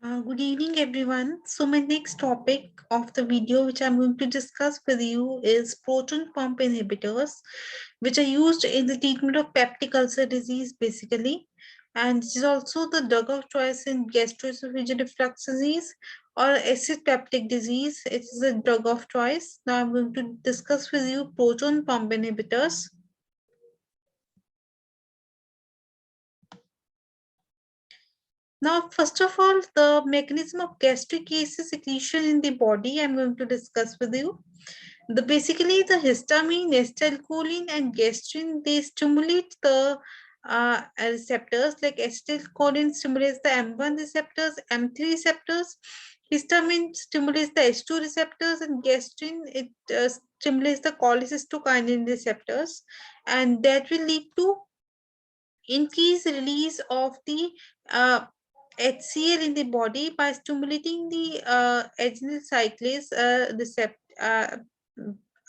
Good evening, everyone. So, my next topic of the video, which I'm going to discuss with you, is proton pump inhibitors, which are used in the treatment of peptic ulcer disease, basically. And it is also the drug of choice in gastroesophageal reflux disease or acid peptic disease. It is a drug of choice. Now, I'm going to discuss with you proton pump inhibitors. Now, first of all, the mechanism of gastric acid secretion in the body, I'm going to discuss with you. Basically the histamine, acetylcholine, and gastrin, they stimulate the receptors. Like acetylcholine stimulates the M1 receptors, M3 receptors. Histamine stimulates the H2 receptors, and gastrin it stimulates the cholecystokinin receptors, and that will lead to increase release of the HCl in the body by stimulating the adenyl cyclase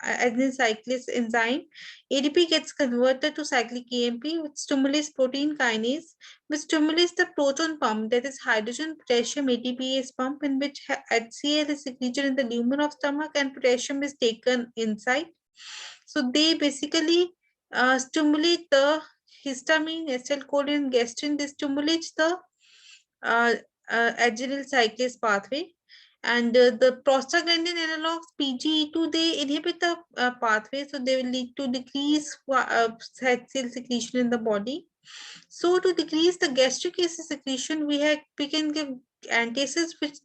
adenyl cyclase enzyme. ADP gets converted to cyclic AMP, which stimulates protein kinase, which stimulates the proton pump, that is hydrogen potassium ATPase pump, in which HCl is secreted in the lumen of stomach and potassium is taken inside. So they basically stimulate the histamine, acetylcholine, gastrin. They stimulate the uh, adrenal cyclase pathway. And the prostaglandin analogs PGE2, they inhibit the pathway, so they will lead to decrease fat cell secretion in the body. So to decrease the gastric acid secretion, we can give antacids which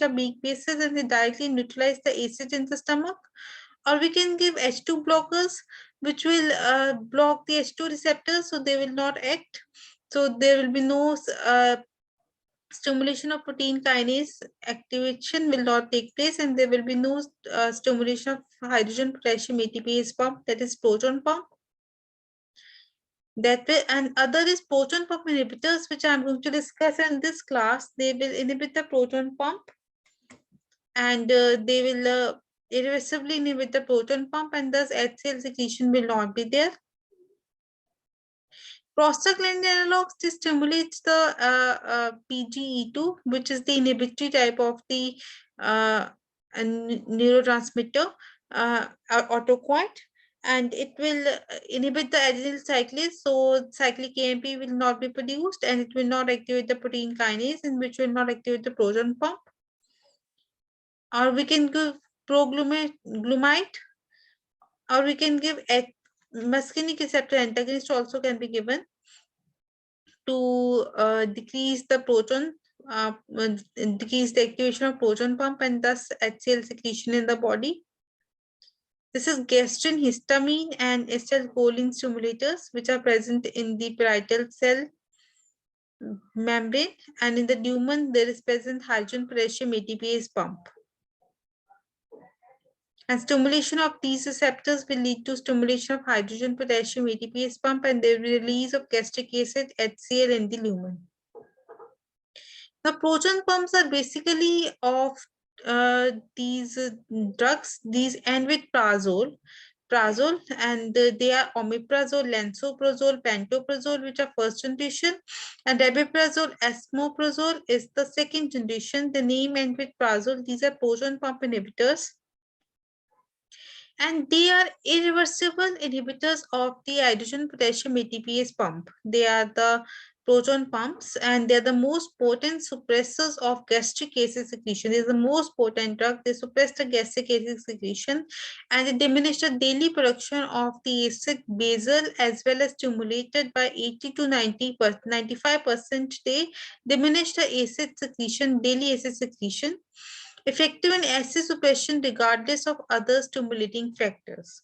are weak bases, and they directly neutralize the acid in the stomach, or we can give H2 blockers, which will block the H2 receptors, so they will not act. So there will be no stimulation of protein kinase activation will not take place, and there will be no stimulation of hydrogen potassium ATPase pump, that is proton pump. That way, and other is proton pump inhibitors, which I'm going to discuss in this class. They will inhibit the proton pump, and they will irreversibly inhibit the proton pump, and thus HCl secretion will not be there. Prostaglandin analogs, this stimulates the PGE2, which is the inhibitory type of the neurotransmitter, autoquant, and it will inhibit the adenyl cyclase, so cyclic AMP will not be produced, and it will not activate the protein kinase, and which will not activate the proton pump. Or we can give glumite, or we can give muscarinic receptor antagonist also can be given to decrease the decrease the activation of proton pump, and thus HCl secretion in the body. This is gastrin, histamine, and acetylcholine stimulators, which are present in the parietal cell membrane, and in the lumen there is present hydrogen potassium ATPase pump. And stimulation of these receptors will lead to stimulation of hydrogen potassium ATPase pump and the release of gastric acid HCl in the lumen. The proton pumps are basically of these drugs. These end with prazole, and they are omeprazole, lansoprazole, pantoprazole, which are first generation, and rabeprazole, esomeprazole is the second generation. The name end with prazole. These are proton pump inhibitors, and they are irreversible inhibitors of the hydrogen potassium ATPase pump. They are the proton pumps, and they're the most potent suppressors of gastric acid secretion. They're the most potent drug. They suppress the gastric acid secretion, and they diminish the daily production of the acid basal, as well as stimulated by 80 to 95%. They diminish the acid secretion, daily acid secretion, effective in acid suppression regardless of other stimulating factors.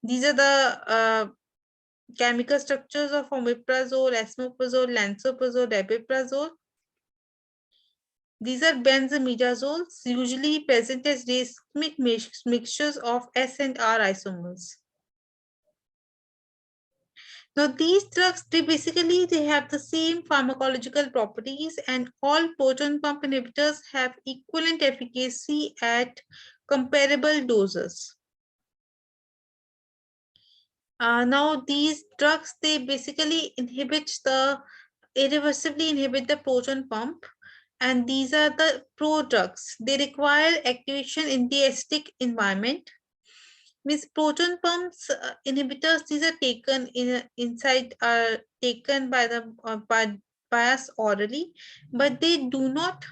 These are the chemical structures of omeprazole, esomeprazole, lansoprazole, rabeprazole. These are benzimidazoles, usually present as racemic mixtures of S and R isomers. Now, these drugs, they have the same pharmacological properties, and all proton pump inhibitors have equivalent efficacy at comparable doses. Now, these drugs, they basically inhibit the irreversibly inhibit the proton pump, and these are the prodrugs. They require activation in the acidic environment. Means proton pumps inhibitors, these are taken inside, are taken by the by us orally, but they do not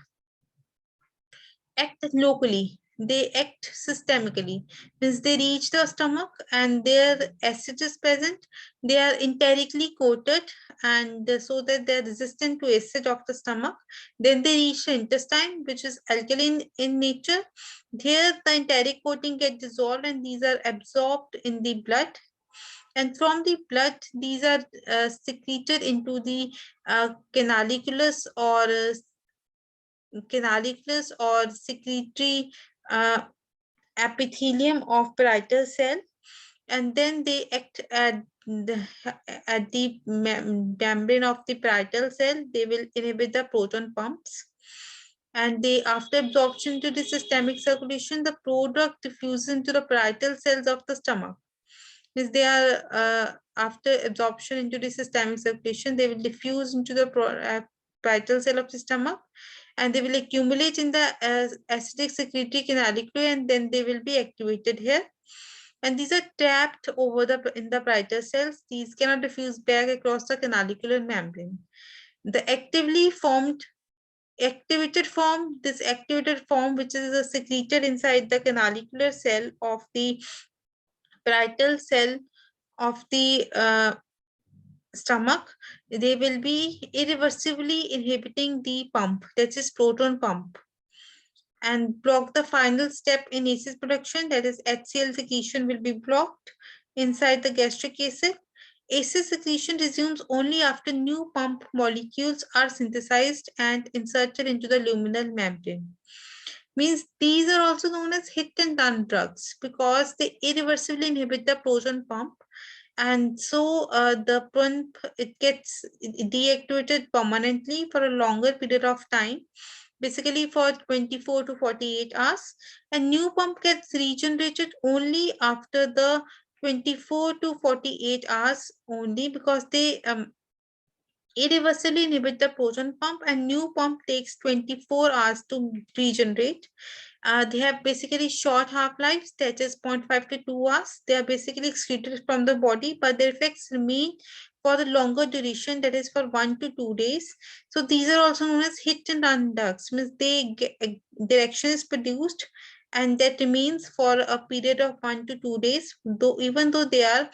act locally. They act systemically. Means they reach the stomach and their acid is present. They are enterically coated, and so that they are resistant to acid of the stomach. Then they reach the intestine, which is alkaline in nature. Here the enteric coating get dissolved and these are absorbed in the blood. And from the blood, these are secreted into the canaliculus or secretory uh, epithelium of parietal cell, and then they act at the membrane of the parietal cell. They will inhibit the proton pumps, and they, after absorption to the systemic circulation, the prodrug diffuses into the parietal cells of the stomach. Means they are after absorption into the systemic circulation, they will diffuse into the parietal cell of the stomach, and they will accumulate in the acidic secretory canaliculi, and then they will be activated here. And these are trapped over in the parietal cells. These cannot diffuse back across the canalicular membrane. The activated form, this activated form, which is secreted inside the canalicular cell of the parietal cell of the stomach, they will be irreversibly inhibiting the pump, that is proton pump, and block the final step in acid production, that is HCl secretion will be blocked inside the gastric acid. Acid secretion resumes only after new pump molecules are synthesized and inserted into the luminal membrane. Means these are also known as hit and run drugs because they irreversibly inhibit the proton pump, and so the pump, it gets deactivated permanently for a longer period of time, basically for 24 to 48 hours. A new pump gets regenerated only after the 24 to 48 hours only, because they irreversibly inhibit the proton pump, and new pump takes 24 hours to regenerate. They have basically short half-lives, that is 0.5 to 2 hours. They are basically excreted from the body, but their effects remain for the longer duration, that is for 1 to 2 days. So these are also known as hit and run drugs. Means their action is produced and that remains for a period of 1 to 2 days, though even though they are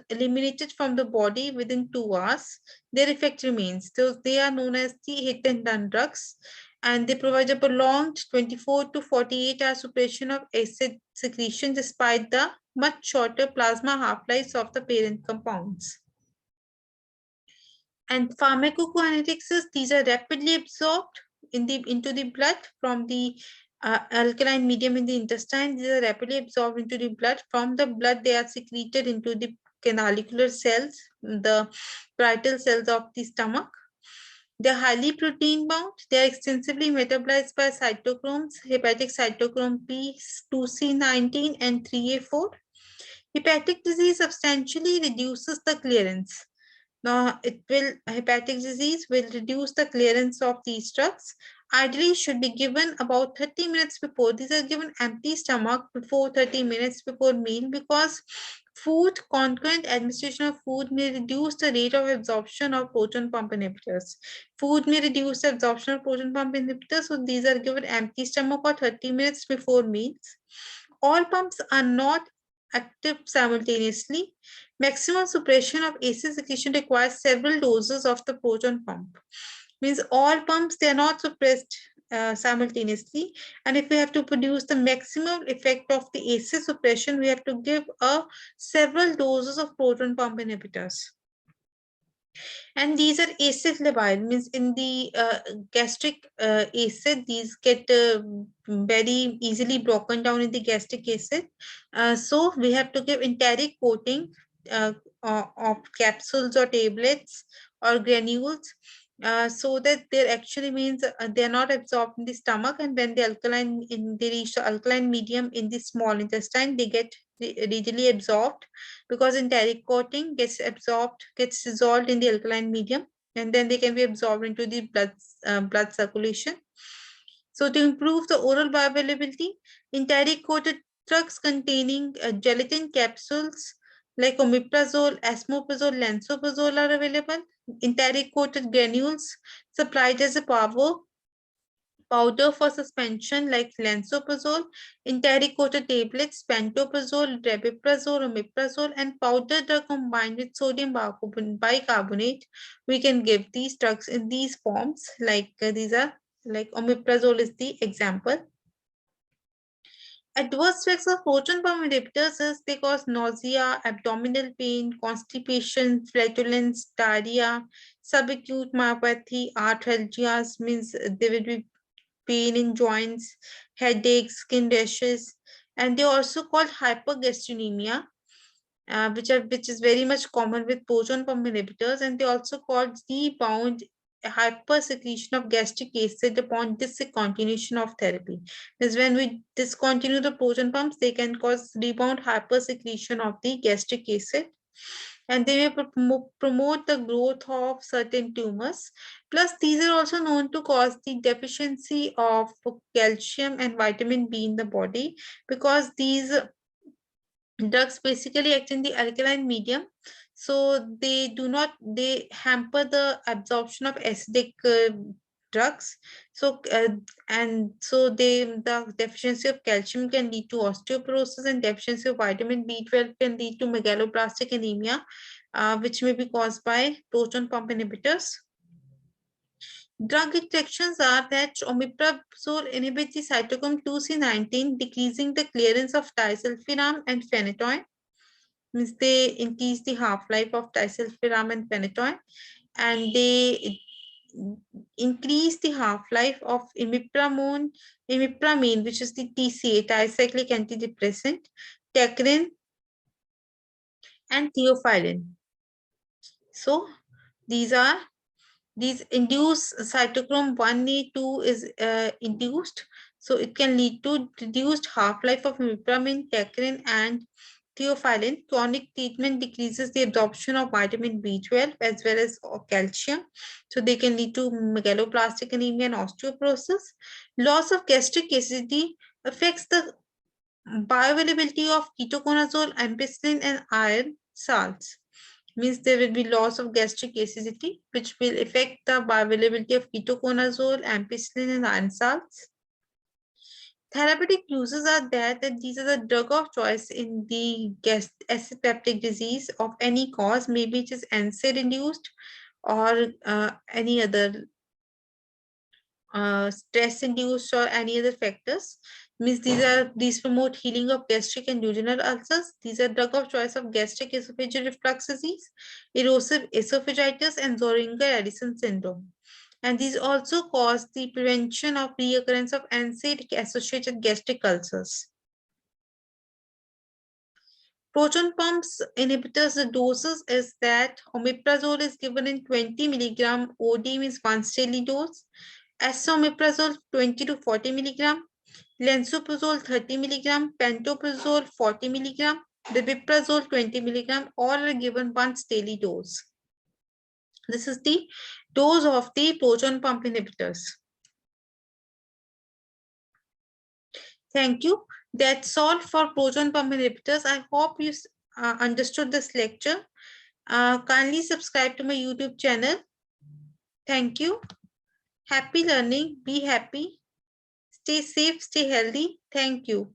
eliminated from the body within 2 hours, their effect remains. So they are known as the hit and run drugs, and they provide a prolonged 24 to 48 hour suppression of acid secretion despite the much shorter plasma half-lives of the parent compounds. And pharmacokinetics, these are rapidly absorbed into the blood from the alkaline medium in the intestine. These are rapidly absorbed into the blood. From the blood, they are secreted into the canalicular cells, the parietal cells of the stomach. They are highly protein bound. They are extensively metabolized by cytochromes, hepatic cytochrome P2C19 and 3A4. Hepatic disease substantially reduces the clearance. Now, hepatic disease will reduce the clearance of these drugs. Ideally, should be given about 30 minutes before. These are given empty stomach before 30 minutes before meal, because concurrent administration of food may reduce the rate of absorption of proton pump inhibitors. Food may reduce the absorption of proton pump inhibitors, so these are given empty stomach or 30 minutes before meals. All pumps are not active simultaneously. Maximum suppression of acid secretion requires several doses of the proton pump. Means all pumps, they are not suppressed simultaneously, and if we have to produce the maximum effect of the acid suppression, we have to give several doses of proton pump inhibitors. And these are acid labile, means in the gastric acid, these get very easily broken down in the gastric acid. So we have to give enteric coating of capsules or tablets or granules, so that there actually means they are not absorbed in the stomach, and when they reach the alkaline medium in the small intestine, they get readily absorbed, because enteric coating gets dissolved in the alkaline medium, and then they can be absorbed into the blood circulation. So to improve the oral bioavailability, enteric coated drugs containing gelatin capsules like omeprazole, esomeprazole, lansoprazole are available. Enteric coated granules supplied as a powder for suspension like lansoprazole, enteric coated tablets, pantoprazole, rabeprazole, omeprazole, and powdered are combined with sodium bicarbonate. We can give these drugs in these forms, like these are like omeprazole is the example. Adverse effects of proton pump inhibitors is they cause nausea, abdominal pain, constipation, flatulence, diarrhea, subacute myopathy, arthralgias, means there will be pain in joints, headaches, skin rashes, and they also called hypergastриnemia, which is very much common with proton pump inhibitors, and they also called rebound hypersecretion of gastric acid upon discontinuation of therapy. Because when we discontinue the proton pumps, they can cause rebound hypersecretion of the gastric acid, and they may promote the growth of certain tumors. Plus, these are also known to cause the deficiency of calcium and vitamin B in the body, because these drugs basically act in the alkaline medium, so they hamper the absorption of acidic drugs. So and so the deficiency of calcium can lead to osteoporosis, and deficiency of vitamin B12 can lead to megaloblastic anemia, which may be caused by proton pump inhibitors. Drug interactions are that omeprazole inhibits the cytochrome 2C19, decreasing the clearance of disulfiram and phenytoin. Means they increase the half-life of disulfiram and phenytoin, and they increase the half-life of imipramine, which is the TCA, tricyclic antidepressant, tacrin, and theophylline. So these induce cytochrome 1A2 is induced, so it can lead to reduced half-life of imipramine, tacrin, and theophylline. Chronic treatment decreases the absorption of vitamin B12 as well as calcium, so they can lead to megaloblastic anemia and osteoporosis. Loss of gastric acidity affects the bioavailability of ketoconazole, ampicillin, and iron salts. Means there will be loss of gastric acidity, which will affect the bioavailability of ketoconazole, ampicillin, and iron salts. Therapeutic uses are that these are the drug of choice in the acid peptic disease of any cause, maybe it is NSAID induced or any other stress induced or any other factors. Means these promote healing of gastric and duodenal ulcers. These are drug of choice of gastric esophageal reflux disease, erosive esophagitis, and Zoringer-Addison syndrome. And these also cause the prevention of reoccurrence of NSAID-associated gastric ulcers. Proton pumps inhibitors, the doses is that omeprazole is given in 20 milligram OD, means once daily dose. Esomeprazole 20 to 40 milligram, lansoprazole 30 milligram, pantoprazole 40 milligram, rabeprazole 20 milligram, all are given once daily dose. This is the dose of the proton pump inhibitors. Thank you. That's all for proton pump inhibitors. I hope you understood this lecture. Kindly subscribe to my YouTube channel. Thank you. Happy learning. Be happy. Stay safe. Stay healthy. Thank you.